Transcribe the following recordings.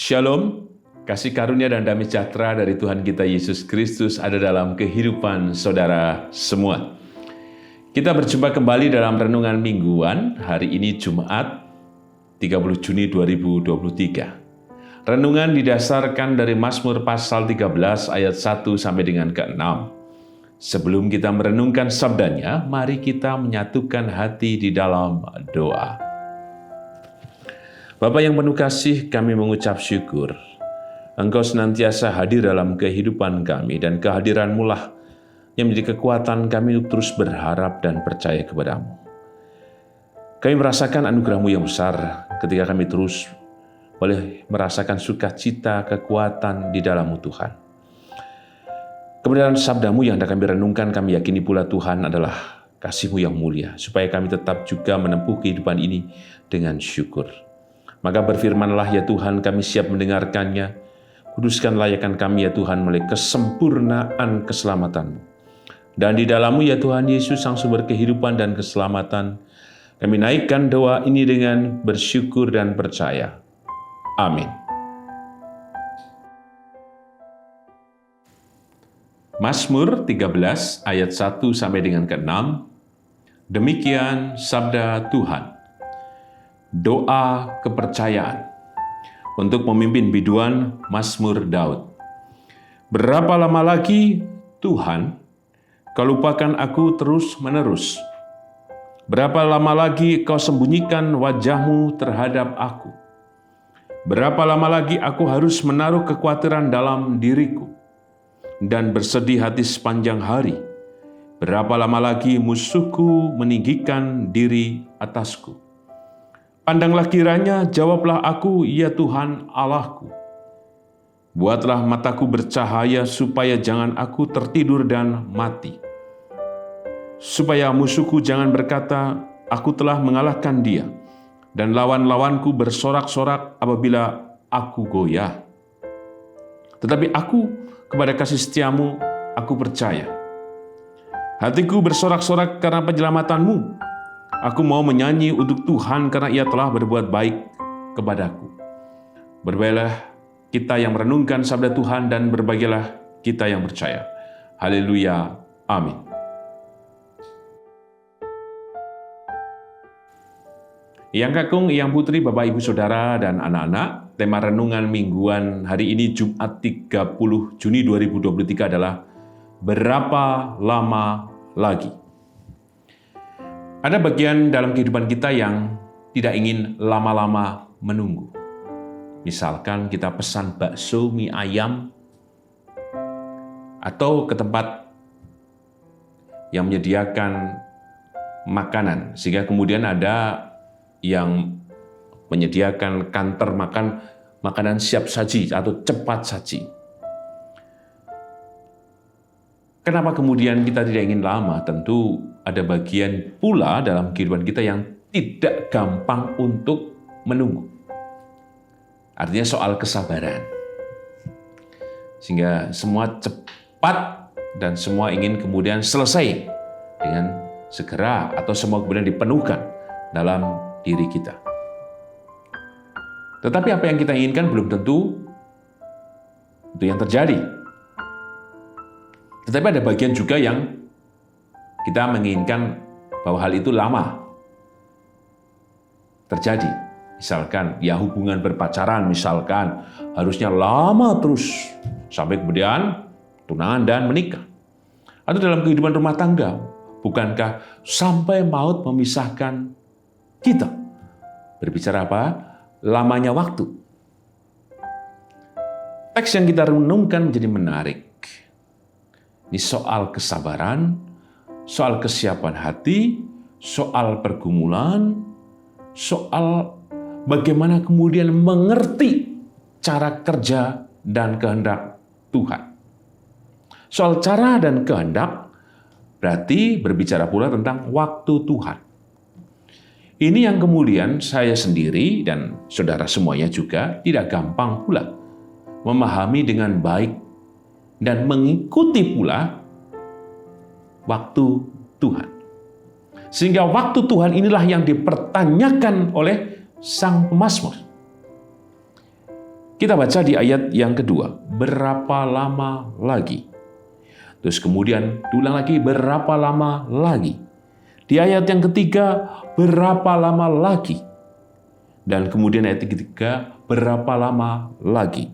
Shalom, kasih karunia dan damai sejahtera dari Tuhan kita Yesus Kristus ada dalam kehidupan saudara semua. Kita berjumpa kembali dalam renungan mingguan, hari ini Jumat 30 Juni 2023. Renungan didasarkan dari Mazmur pasal 13 ayat 1 sampai dengan ke-6. Sebelum kita merenungkan sabdanya, mari kita menyatukan hati di dalam doa. Bapa yang penuh kasih, kami mengucap syukur. Engkau senantiasa hadir dalam kehidupan kami, dan kehadiran-Mu lah yang menjadi kekuatan kami untuk terus berharap dan percaya kepadamu. Kami merasakan anugerah-Mu yang besar ketika kami terus boleh merasakan sukacita, kekuatan di dalam-Mu Tuhan. Kebenaran sabda-Mu yang kami renungkan, kami yakini pula Tuhan adalah kasih-Mu yang mulia, supaya kami tetap juga menempuh kehidupan ini dengan syukur. Maka berfirmanlah ya Tuhan, kami siap mendengarkannya. Kuduskan layakan kami ya Tuhan melalui kesempurnaan keselamatan-Mu. Dan di dalam-Mu ya Tuhan Yesus, sang sumber kehidupan dan keselamatan, kami naikkan doa ini dengan bersyukur dan percaya. Amin. Mazmur 13 ayat 1 sampai dengan ke-6. Demikian sabda Tuhan. Doa kepercayaan untuk memimpin biduan Mazmur Daud. Berapa lama lagi, Tuhan, Kau lupakan aku terus-menerus? Berapa lama lagi Kau sembunyikan wajah-Mu terhadap aku? Berapa lama lagi aku harus menaruh kekhawatiran dalam diriku dan bersedih hati sepanjang hari? Berapa lama lagi musuhku meninggikan diri atasku? Pandanglah kiranya, jawablah aku, ya Tuhan Allahku. Buatlah mataku bercahaya supaya jangan aku tertidur dan mati. Supaya musuhku jangan berkata, aku telah mengalahkan dia, dan lawan-lawanku bersorak-sorak apabila aku goyah. Tetapi aku kepada kasih setia-Mu, aku percaya. Hatiku bersorak-sorak karena penyelamatan-Mu. Aku mau menyanyi untuk Tuhan karena Ia telah berbuat baik kepadaku. Berbahagialah kita yang merenungkan sabda Tuhan dan berbahagialah kita yang percaya. Haleluya. Amin. Yang kakung, yang putri, Bapak, Ibu, Saudara, dan anak-anak, tema renungan mingguan hari ini Jumat 30 Juni 2023 adalah berapa lama lagi? Ada bagian dalam kehidupan kita yang tidak ingin lama-lama menunggu. Misalkan kita pesan bakso, mie ayam, atau ke tempat yang menyediakan makanan, sehingga kemudian ada yang menyediakan kantor makanan siap saji atau cepat saji. Kenapa kemudian kita tidak ingin lama? Tentu ada bagian pula dalam kehidupan kita yang tidak gampang untuk menunggu. Artinya soal kesabaran. Sehingga semua cepat dan semua ingin kemudian selesai dengan segera atau semua kemudian dipenuhkan dalam diri kita. Tetapi apa yang kita inginkan belum tentu itu yang terjadi. Tetapi ada bagian juga yang kita menginginkan bahwa hal itu lama terjadi. Misalkan, ya hubungan berpacaran misalkan harusnya lama terus sampai kemudian tunangan dan menikah. Atau dalam kehidupan rumah tangga, bukankah sampai maut memisahkan kita? Berbicara apa? Lamanya waktu. Teks yang kita renungkan menjadi menarik. Ini soal kesabaran, soal kesiapan hati, soal pergumulan, soal bagaimana kemudian mengerti cara kerja dan kehendak Tuhan. Soal cara dan kehendak berarti berbicara pula tentang waktu Tuhan. Ini yang kemudian saya sendiri dan saudara semuanya juga tidak gampang pula memahami dengan baik dan mengikuti pula waktu Tuhan. Sehingga waktu Tuhan inilah yang dipertanyakan oleh sang pemazmur. Kita baca di ayat yang kedua, berapa lama lagi? Terus kemudian diulang lagi, berapa lama lagi? Di ayat yang ketiga, berapa lama lagi? Dan kemudian ayat yang ketiga, berapa lama lagi?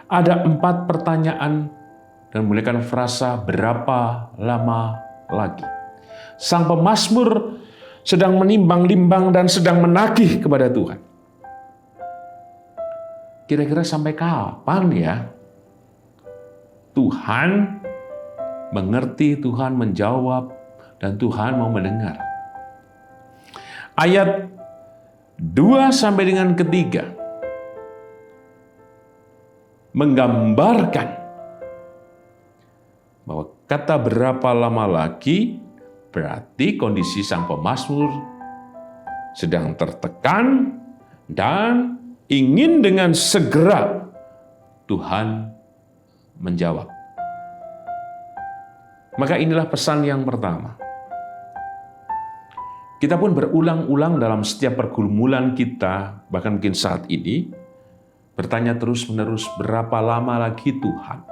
Ada 4 pertanyaan dan menggunakan frasa berapa lama lagi. Sang pemazmur sedang menimbang-nimbang dan sedang menagih kepada Tuhan. Kira-kira sampai kapan ya Tuhan mengerti, Tuhan menjawab, dan Tuhan mau mendengar? Ayat 2 sampai dengan ketiga menggambarkan bahwa kata berapa lama lagi berarti kondisi sang pemazmur sedang tertekan dan ingin dengan segera Tuhan menjawab. Maka inilah pesan yang pertama. Kita pun berulang-ulang dalam setiap pergumulan kita, bahkan mungkin saat ini, bertanya terus-menerus, berapa lama lagi Tuhan?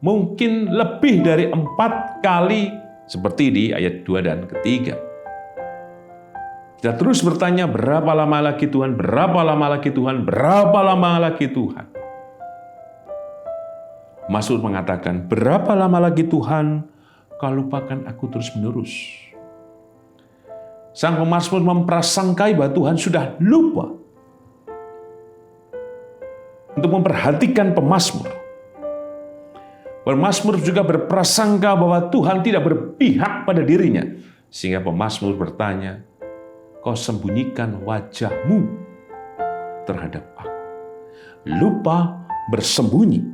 Mungkin lebih dari 4 kali, seperti di ayat 2 dan ketiga. Kita terus bertanya, berapa lama lagi Tuhan? Berapa lama lagi Tuhan? Berapa lama lagi Tuhan? Mazmur mengatakan, berapa lama lagi Tuhan kau lupakan aku terus-menerus? Sang pemazmur memprasangkai bahwa Tuhan sudah lupa untuk memperhatikan pemazmur. Pemazmur juga berprasangka bahwa Tuhan tidak berpihak pada dirinya. Sehingga pemazmur bertanya, kau sembunyikan wajahmu terhadap aku. Lupa bersembunyi.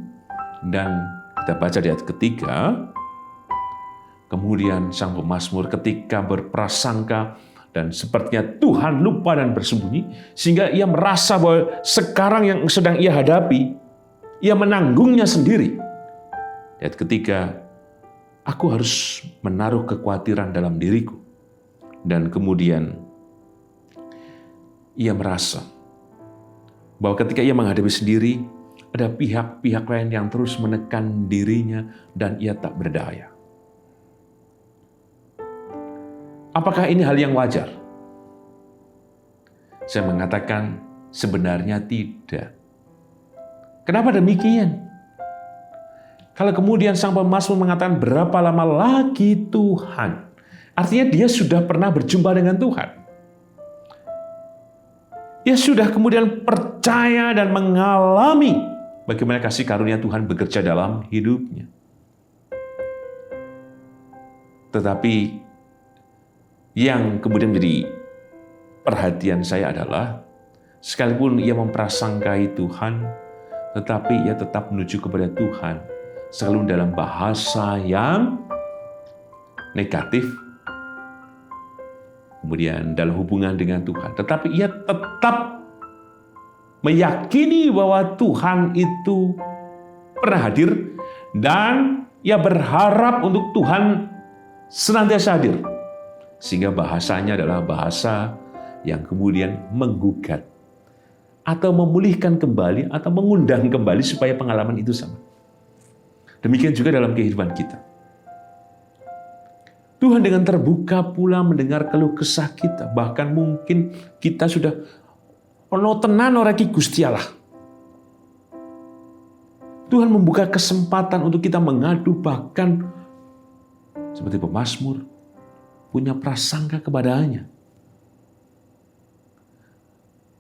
Dan kita baca di ayat ketiga, kemudian sang pemazmur ketika berprasangka dan sepertinya Tuhan lupa dan bersembunyi, sehingga ia merasa bahwa sekarang yang sedang ia hadapi, ia menanggungnya sendiri. Ayat ketiga, aku harus menaruh kekhawatiran dalam diriku. Dan kemudian ia merasa bahwa ketika ia menghadapi sendiri, ada pihak-pihak lain yang terus menekan dirinya dan ia tak berdaya. Apakah ini hal yang wajar? Saya mengatakan sebenarnya tidak. Kenapa demikian? Kalau kemudian sang pemazmur mengatakan berapa lama lagi Tuhan, artinya dia sudah pernah berjumpa dengan Tuhan. Dia sudah kemudian percaya dan mengalami bagaimana kasih karunia Tuhan bekerja dalam hidupnya. Tetapi yang kemudian menjadi perhatian saya adalah, sekalipun ia memprasangkai Tuhan, tetapi ia tetap menuju kepada Tuhan, selalu dalam bahasa yang negatif, kemudian dalam hubungan dengan Tuhan. Tetapi ia tetap meyakini bahwa Tuhan itu pernah hadir dan ia berharap untuk Tuhan senantiasa hadir. Sehingga bahasanya adalah bahasa yang kemudian menggugat atau memulihkan kembali atau mengundang kembali supaya pengalaman itu sama. Demikian juga dalam kehidupan kita. Tuhan dengan terbuka pula mendengar keluh kesah kita. Bahkan mungkin kita sudah ono tenan ora ki Gusti Allah. Tuhan membuka kesempatan untuk kita mengadu, bahkan seperti pemazmur punya prasangka kepadanya.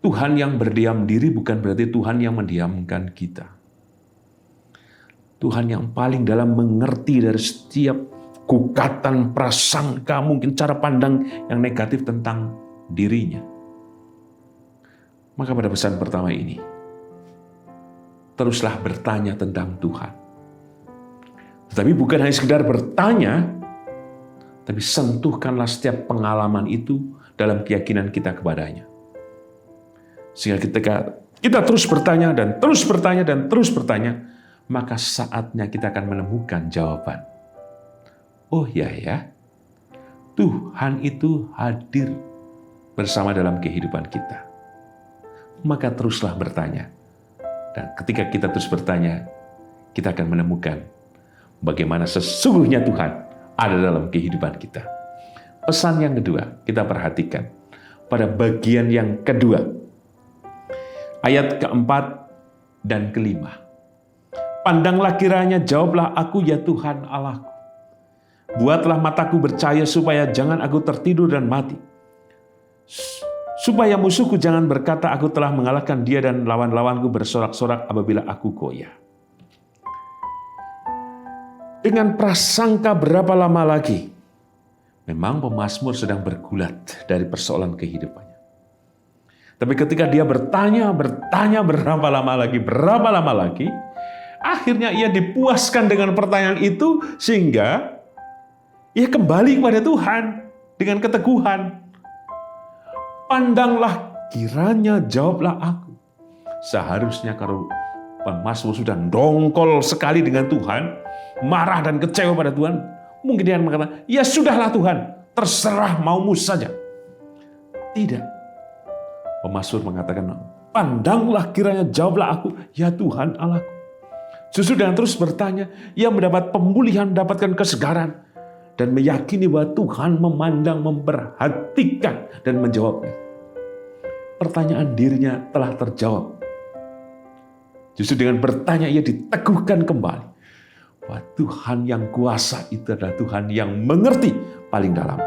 Tuhan yang berdiam diri bukan berarti Tuhan yang mendiamkan kita. Tuhan yang paling dalam mengerti dari setiap gugatan prasangka, mungkin cara pandang yang negatif tentang dirinya. Maka pada pesan pertama ini, teruslah bertanya tentang Tuhan. Tetapi bukan hanya sekedar bertanya, tapi sentuhkanlah setiap pengalaman itu dalam keyakinan kita kepadanya. Sehingga ketika kita terus bertanya dan terus bertanya dan terus bertanya, maka saatnya kita akan menemukan jawaban. Oh ya, Tuhan itu hadir bersama dalam kehidupan kita. maka teruslah bertanya. Dan ketika kita terus bertanya, kita akan menemukan bagaimana sesungguhnya Tuhan ada dalam kehidupan kita. Pesan yang kedua, kita perhatikan pada bagian yang kedua, ayat keempat dan kelima. Pandanglah kiranya, jawablah aku ya Tuhan Allahku. Buatlah mataku bercahaya supaya jangan aku tertidur dan mati. Supaya musuhku jangan berkata aku telah mengalahkan dia dan lawan-lawanku bersorak-sorak apabila aku goyah. Dengan prasangka berapa lama lagi? Memang pemazmur sedang bergulat dari persoalan kehidupannya. Tapi ketika dia bertanya berapa lama lagi, akhirnya ia dipuaskan dengan pertanyaan itu sehingga ia kembali kepada Tuhan dengan keteguhan. Pandanglah kiranya, jawablah aku. Seharusnya kalau pemazmur sudah dongkol sekali dengan Tuhan, marah dan kecewa pada Tuhan, mungkin dia mengatakan, ya sudahlah Tuhan, terserah maumu saja. Tidak. Pemazmur mengatakan, pandanglah kiranya, jawablah aku, ya Tuhan Allahku. Justru dengan terus bertanya, ia mendapat pemulihan, mendapatkan kesegaran, dan meyakini bahwa Tuhan memandang, memperhatikan, dan menjawabnya. Pertanyaan dirinya telah terjawab. Justru dengan bertanya, ia diteguhkan kembali bahwa Tuhan yang kuasa itu adalah Tuhan yang mengerti paling dalam.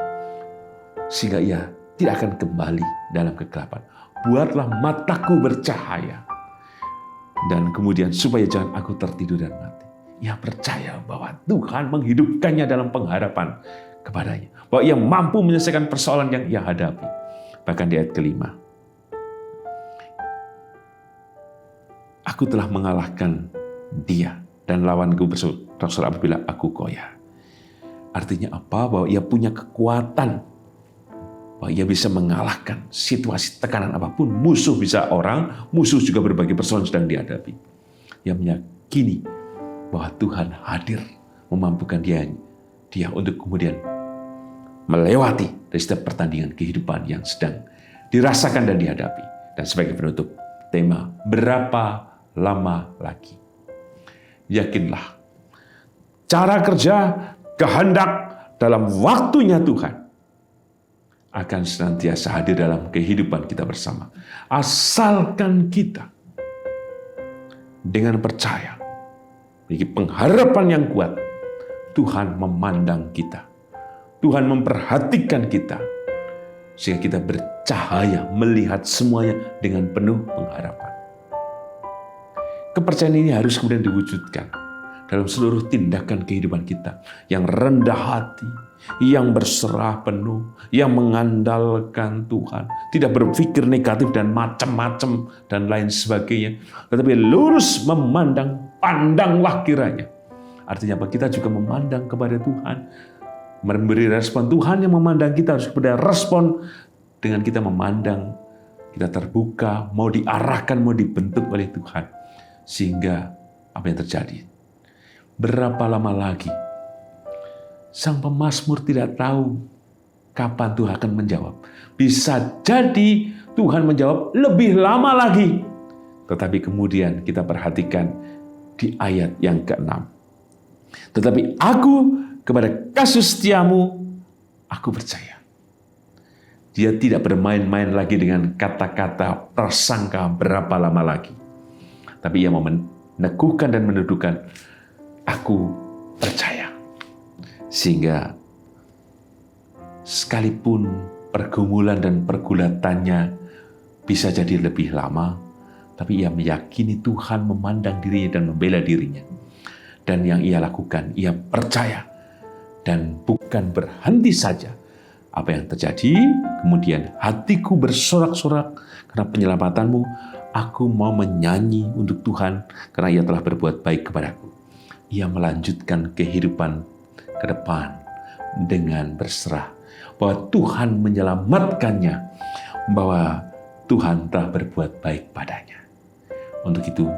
Sehingga ia tidak akan kembali dalam kegelapan. Buatlah mataku bercahaya. Dan kemudian supaya jangan aku tertidur dan mati. Ia percaya bahwa Tuhan menghidupkannya dalam pengharapan kepadanya. Bahwa ia mampu menyelesaikan persoalan yang ia hadapi. Bahkan di ayat kelima. Aku telah mengalahkan dia dan lawanku bersorak apabila aku goyah. Artinya apa? Bahwa ia punya kekuatan. Bahwa ia bisa mengalahkan situasi tekanan apapun. Musuh bisa orang, musuh juga berbagai persoalan sedang dihadapi. Ia meyakini bahwa Tuhan hadir memampukan dia untuk kemudian melewati dari setiap pertandingan kehidupan yang sedang dirasakan dan dihadapi. Dan sebagai penutup, tema berapa lama lagi? Yakinlah, cara kerja, kehendak dalam waktunya Tuhan akan senantiasa hadir dalam kehidupan kita bersama. Asalkan kita dengan percaya, memiliki pengharapan yang kuat, Tuhan memandang kita. Tuhan memperhatikan kita. Sehingga kita bercahaya melihat semuanya dengan penuh pengharapan. Kepercayaan ini harus kemudian diwujudkan dalam seluruh tindakan kehidupan kita. Yang rendah hati, yang berserah penuh, yang mengandalkan Tuhan. Tidak berpikir negatif dan macam-macam dan lain sebagainya. Tetapi lurus memandang, pandanglah kiranya. Artinya apa? Kita juga memandang kepada Tuhan. Memberi respon. Tuhan yang memandang kita harus kepada respon dengan kita memandang. Kita terbuka, mau diarahkan, mau dibentuk oleh Tuhan. Sehingga apa yang terjadi? Berapa lama lagi? Sang pemazmur tidak tahu kapan Tuhan akan menjawab. Bisa jadi Tuhan menjawab lebih lama lagi. Tetapi kemudian kita perhatikan di ayat yang ke-6. Tetapi aku kepada kasih setiamu, aku percaya. Dia tidak bermain-main lagi dengan kata-kata prasangka berapa lama lagi. Tapi ia mau meneguhkan dan menuduhkan, aku percaya. Sehingga sekalipun pergumulan dan pergulatannya bisa jadi lebih lama, tapi ia meyakini Tuhan memandang dirinya dan membela dirinya. Dan yang ia lakukan, ia percaya. Dan bukan berhenti saja. Apa yang terjadi, kemudian hatiku bersorak-sorak karena penyelamatanmu. Aku mau menyanyi untuk Tuhan karena ia telah berbuat baik kepadaku. Ia melanjutkan kehidupan ke depan dengan berserah. Bahwa Tuhan menyelamatkannya. Bahwa Tuhan telah berbuat baik padanya. Untuk itu,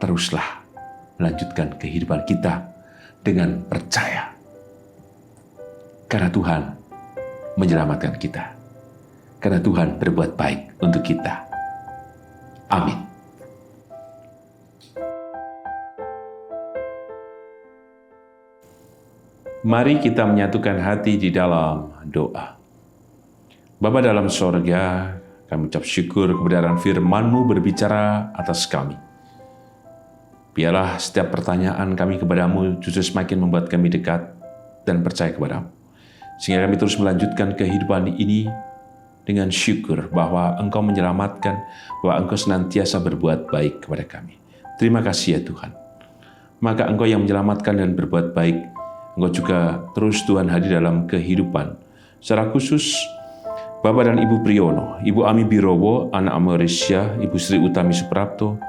teruslah melanjutkan kehidupan kita dengan percaya. Karena Tuhan menyelamatkan kita. Karena Tuhan berbuat baik untuk kita. Amin. Mari kita menyatukan hati di dalam doa. Bapa dalam sorga, kami ucap syukur kebenaran firman-Mu berbicara atas kami. Biarlah setiap pertanyaan kami kepadamu justru semakin membuat kami dekat dan percaya kepadamu. Sehingga kami terus melanjutkan kehidupan ini dengan syukur bahwa Engkau menyelamatkan, bahwa Engkau senantiasa berbuat baik kepada kami. Terima kasih ya Tuhan. Maka Engkau yang menyelamatkan dan berbuat baik, Engkau juga terus Tuhan hadir dalam kehidupan. Secara khusus, Bapak dan Ibu Priyono, Ibu Ami Birowo, anak Amarisya, Ibu Sri Utami Suprapto,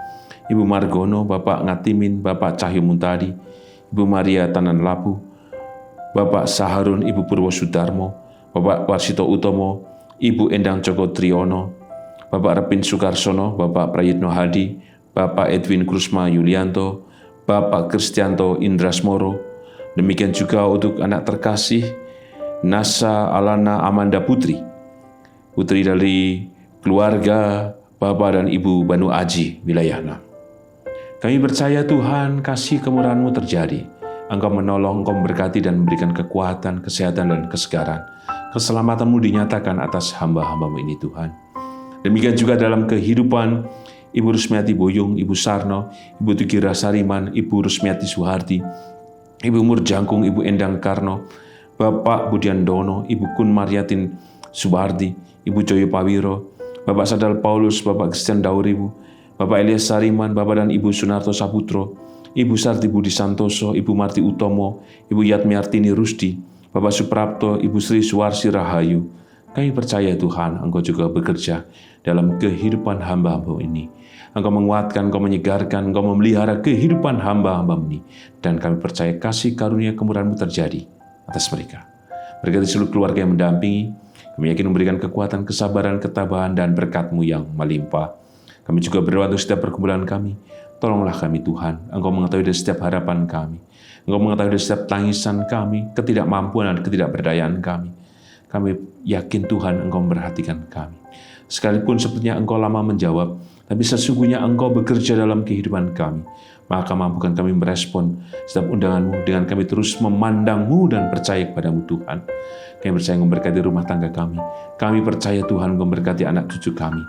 Ibu Margono, Bapak Ngatimin, Bapak Cahyo Muntadi, Ibu Maria Tanan Lapu, Bapak Saharun, Ibu Purwo Sudarmo, Bapak Warsito Utomo, Ibu Endang Joko Triyono, Bapak Repin Sukarsono, Bapak Prayitno Hadi, Bapak Edwin Krusma Yulianto, Bapak Kristianto Indrasmoro, demikian juga untuk anak terkasih Nasa Alana Amanda Putri, putri dari keluarga Bapak dan Ibu Banu Aji wilayah 6. Kami percaya Tuhan, kasih kemurahan-Mu terjadi. Engkau menolong, Engkau memberkati dan memberikan kekuatan, kesehatan, dan kesegaran. Keselamatan-Mu dinyatakan atas hamba-hamba-Mu ini Tuhan. Demikian juga dalam kehidupan Ibu Rusmiati Boyong, Ibu Sarno, Ibu Tugira Sariman, Ibu Rusmiati Suhardi, Ibu Murjangkung, Ibu Endang Karno, Bapak Budian Dono, Ibu Kun Mariatin Subardi, Ibu Joyo Pawiro, Bapak Sadal Paulus, Bapak Christian Dauribu, Bapak Elias Sariman, Bapak dan Ibu Sunarto Saputro, Ibu Sarti Budi Santoso, Ibu Marti Utomo, Ibu Yatmi Artini Rusdi, Bapak Suprapto, Ibu Sri Suwarsi Rahayu. Kami percaya Tuhan, Engkau juga bekerja dalam kehidupan hamba-hamba ini. Engkau menguatkan, Engkau menyegarkan, Engkau memelihara kehidupan hamba-hamba ini. Dan kami percaya kasih karunia kemurahan-Mu terjadi atas mereka. Berkati seluruh keluarga yang mendampingi, kami yakin memberikan kekuatan, kesabaran, ketabahan, dan berkat-Mu yang melimpah. Kami juga berdoa untuk setiap pergumulan kami. Tolonglah kami Tuhan, Engkau mengetahui dari setiap harapan kami. Engkau mengetahui dari setiap tangisan kami, ketidakmampuan dan ketidakberdayaan kami. Kami yakin Tuhan Engkau memperhatikan kami. Sekalipun sepertinya Engkau lama menjawab, tapi sesungguhnya Engkau bekerja dalam kehidupan kami. Maka mampukan kami merespon setiap undangan-Mu dengan kami terus memandang-Mu dan percaya kepada-Mu Tuhan. Kami percaya memberkati rumah tangga kami. Kami percaya Tuhan memberkati anak cucu kami.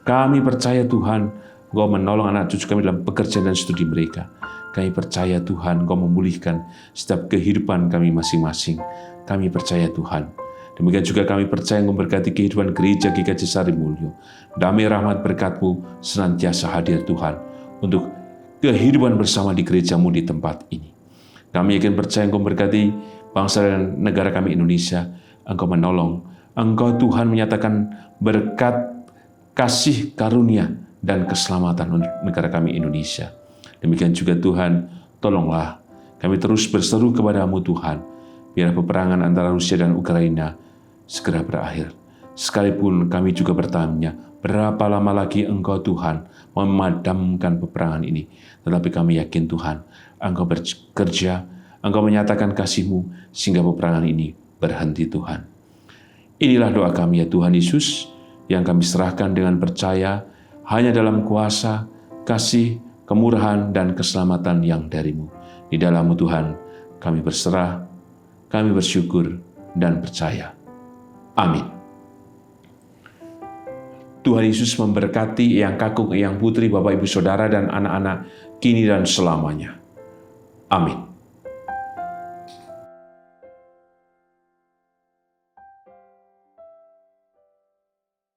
Kami percaya Tuhan, Engkau menolong anak cucu kami dalam pekerjaan dan studi mereka. Kami percaya Tuhan, Engkau memulihkan setiap kehidupan kami masing-masing. Kami percaya Tuhan. Demikian juga kami percaya memberkati kehidupan gereja GKJ Sari Mulyo. Damai rahmat berkat-Mu senantiasa hadir Tuhan untuk kehidupan bersama di gereja-Mu di tempat ini. Kami yakin percaya Engkau memberkati bangsa dan negara kami Indonesia. Engkau menolong. Engkau Tuhan menyatakan berkat, kasih karunia dan keselamatan untuk negara kami Indonesia. Demikian juga Tuhan, tolonglah kami terus berseru kepada-Mu Tuhan, biar peperangan antara Rusia dan Ukraina segera berakhir. Sekalipun kami juga bertanya, berapa lama lagi Engkau Tuhan memadamkan peperangan ini? Tetapi kami yakin Tuhan, Engkau bekerja, Engkau menyatakan kasih-Mu sehingga peperangan ini berhenti Tuhan. Inilah doa kami ya Tuhan Yesus, yang kami serahkan dengan percaya hanya dalam kuasa, kasih, kemurahan, dan keselamatan yang dari-Mu. Di dalam-Mu Tuhan, kami berserah, kami bersyukur, dan percaya. Amin. Tuhan Yesus memberkati Eyang Kakung, Eyang Putri, Bapak Ibu Saudara, dan anak-anak kini dan selamanya. Amin.